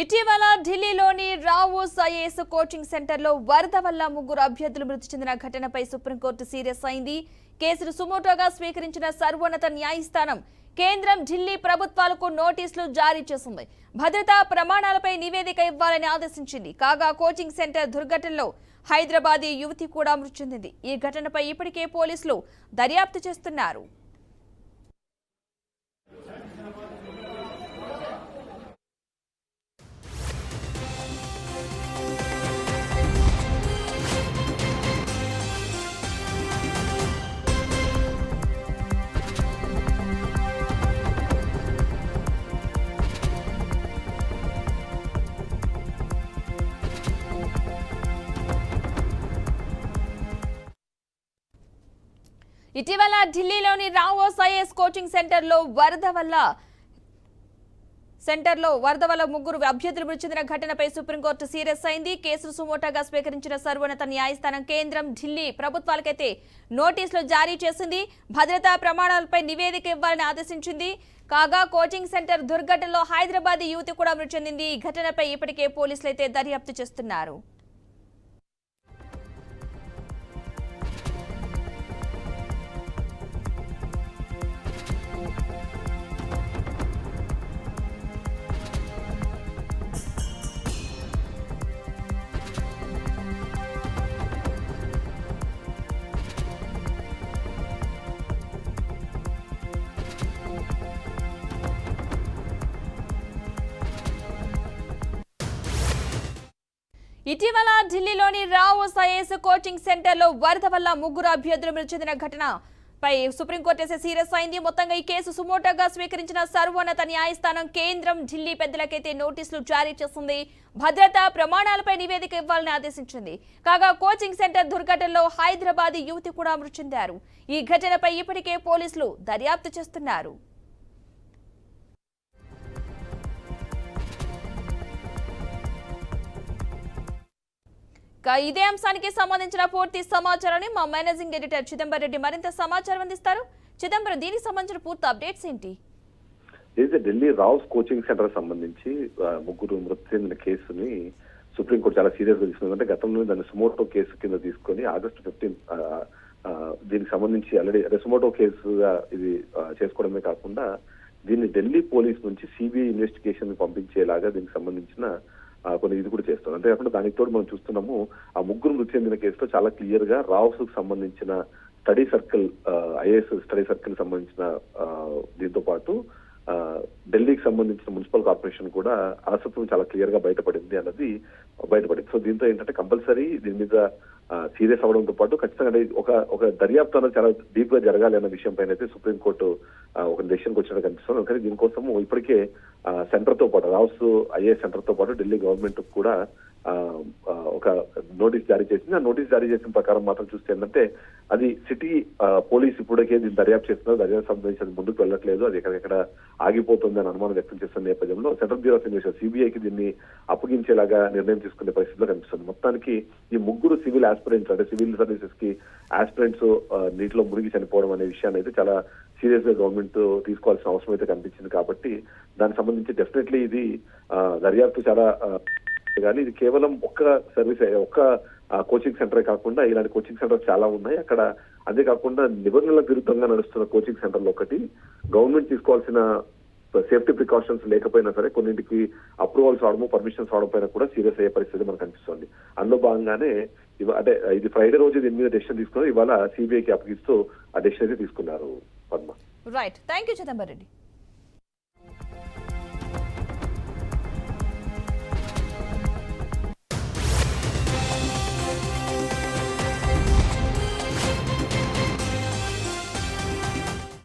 ఇటీవల ఢిల్లీలోని Rao's IAS coaching సెంటర్లో వరద వల్ల ముగ్గురు అభ్యర్థులు మృతి చెందిన ఘటనపై సుప్రీంకోర్టు సీరియస్ అయింది. కేసును సుమోటోగా స్వీకరించిన సర్వోన్నత న్యాయస్థానం కేంద్రం ఢిల్లీ ప్రభుత్వాలకు నోటీసులు జారీ చేసింది. భద్రతా ప్రమాణాలపై నివేదిక ఇవ్వాలని ఆదేశించింది. కాగా కోచింగ్ సెంటర్ దుర్ఘటనలో హైదరాబాదీ యువతి కూడా మృతి చెందింది. ఈ ఘటనపై ఇప్పటికే పోలీసులు దర్యాప్తు చేస్తున్నారు. ఇటీవల ఢిల్లీలోని రావోస్ ఐఏఎస్ కోచింగ్ సెంటర్లో వరద వల్ల ముగ్గురు అభ్యర్థులు మృతి చెందిన ఘటనపై సుప్రీంకోర్టు సీరియస్ అయింది. కేసును సుమోటోగా స్వీకరించిన సర్వోన్నత న్యాయస్థానం కేంద్రం ఢిల్లీ ప్రభుత్వాలకైతే నోటీసులు జారీ చేసింది. భద్రతా ప్రమాణాలపై నివేదిక ఇవ్వాలని ఆదేశించింది. కాగా కోచింగ్ సెంటర్ దుర్ఘటనలో హైదరాబాదీ యువతి కూడా మృతి చెందింది. ఈ ఘటనపై ఇప్పటికే పోలీసులు అయితే దర్యాప్తు చేస్తున్నారు. ఇటీవల ఢిల్లీలోని రావోస్ ఐఏఎస్ కోచింగ్ సెంటర్లో వరద వల్ల ముగ్గురు అభ్యర్థులు మృతి చెందిన ఘటనపై సుప్రీంకోర్టు సీరియస్ అయింది. మొత్తంగా ఈ కేసు సుమోటోగా స్వీకరించిన సర్వోన్నత న్యాయస్థానం కేంద్రం ఢిల్లీ పెద్దలకైతే నోటీసులు జారీ చేసింది. భద్రతా ప్రమాణాలపై నివేదిక ఇవ్వాలని ఆదేశించింది. కాగా కోచింగ్ సెంటర్ దుర్ఘటనలో హైదరాబాదీ యువతి కూడా మృతి చెందారు. ఈ ఘటనపై ఇప్పటికే పోలీసులు దర్యాప్తు చేస్తున్నారు. ఇదే అంశానికి సంబంధించిన పూర్తి సమాచారాన్ని మా మేనేజింగ్ ఎడిటర్ చిదంబర్ రెడ్డి మరింత సమాచారం అందిస్తారు. చిదంబరం, దీనికి సంబంధించిన పూర్తి అప్డేట్స్ ఏంటి? ఢిల్లీ రావుస్ కోచింగ్ సెంటర్ సంబంధించి ముగ్గురు మృతి చెందిన కేసుని సుప్రీంకోర్టు చాలా సీరియస్ గా తీసుకుంది. అంటే గతంలో దాన్ని సుమోటో కేసు కింద తీసుకొని August 15 దీనికి సంబంధించి ఆల్రెడీ సుమోటో కేసుగా ఇది చేసుకోవడమే కాకుండా దీన్ని ఢిల్లీ పోలీస్ నుంచి సిబిఐ ఇన్వెస్టిగేషన్ పంపించేలాగా దీనికి సంబంధించిన కొన్ని ఇది కూడా చేస్తాం. అంతేకాకుండా దానికి తోడు మనం చూస్తున్నాము ఆ ముగ్గురు మృతి చెందిన కేసులో చాలా క్లియర్ గా రావుస్ కు సంబంధించిన study circle IAS study circle సంబంధించిన దీంతో పాటు ఢిల్లీకి సంబంధించిన మున్సిపల్ కార్పొరేషన్ కూడా అలసత్వం చాలా క్లియర్ గా బయటపడింది. సో దీంతో ఏంటంటే కంపల్సరీ దీని మీద సీరియస్ అవడంతో పాటు ఖచ్చితంగా ఒక దర్యాప్తు అనేది చాలా డీప్ గా జరగాలి అన్న విషయం పైన అయితే సుప్రీంకోర్టు ఒక డెసిషన్కి వచ్చినట్టు కనిపిస్తుంది. కానీ దీనికోసము ఇప్పటికే సెంటర్ తో పాటు రావుస్ ఐఏఎస్ సెంటర్ తో పాటు ఢిల్లీ గవర్నమెంట్ కూడా ఒక నోటీస్ జారీ చేసింది. ఆ నోటీస్ జారీ చేసిన ప్రకారం మాత్రం చూస్తే ఏంటంటే అది సిటీ పోలీస్ ఇప్పటికే దీన్ని దర్యాప్తు చేస్తున్నారు. దర్యాప్తు సంబంధించి అది ముందుకు వెళ్ళట్లేదు, అది ఎక్కడెక్కడ ఆగిపోతుంది అని అనుమానం వ్యక్తం చేస్తున్న నేపథ్యంలో సెంట్రల్ బ్యూరో ఆఫ్ ఇన్వెస్టిగేషన్ సిబిఐకి దీన్ని అప్పగించేలాగా నిర్ణయం తీసుకునే పరిస్థితిలో కనిపిస్తుంది. మొత్తానికి ఈ ముగ్గురు సివిల్ ఆస్పిరెంట్స్ అంటే సివిల్ సర్వీసెస్ కి ఆస్పిరెంట్స్ నీటిలో మునిగి చనిపోవడం అనే విషయాన్ని అయితే చాలా సీరియస్ గా గవర్నమెంట్ తీసుకోవాల్సిన అవసరం అయితే కనిపించింది. కాబట్టి దానికి సంబంధించి డెఫినెట్లీ ఇది దర్యాప్తు చాలా కానీ ఇది కేవలం ఒక్క సర్వీస్ ఒక్క కోచింగ్ సెంటరే కాకుండా ఇలాంటి కోచింగ్ సెంటర్ చాలా ఉన్నాయి అక్కడ. అంతేకాకుండా నిబంధనలకు విరుద్ధంగా నడుస్తున్న కోచింగ్ సెంటర్లో ఒకటి గవర్నమెంట్ తీసుకోవాల్సిన సేఫ్టీ ప్రికాషన్స్ లేకపోయినా సరే కొన్నింటికి అప్రూవల్స్ రావడము పర్మిషన్స్ రావడం పైన కూడా సీరియస్ అయ్యే పరిస్థితి మనకు కనిపిస్తుంది. అందులో భాగంగానే అంటే ఇది ఫ్రైడే రోజు దీని మీద డెసిషన్ తీసుకున్నారు. ఇవాళ సిబిఐకి అప్పగిస్తూ ఆ డెసిషన్ అయితే తీసుకున్నారు. Padma. Right, thank you Chidambar Reddy.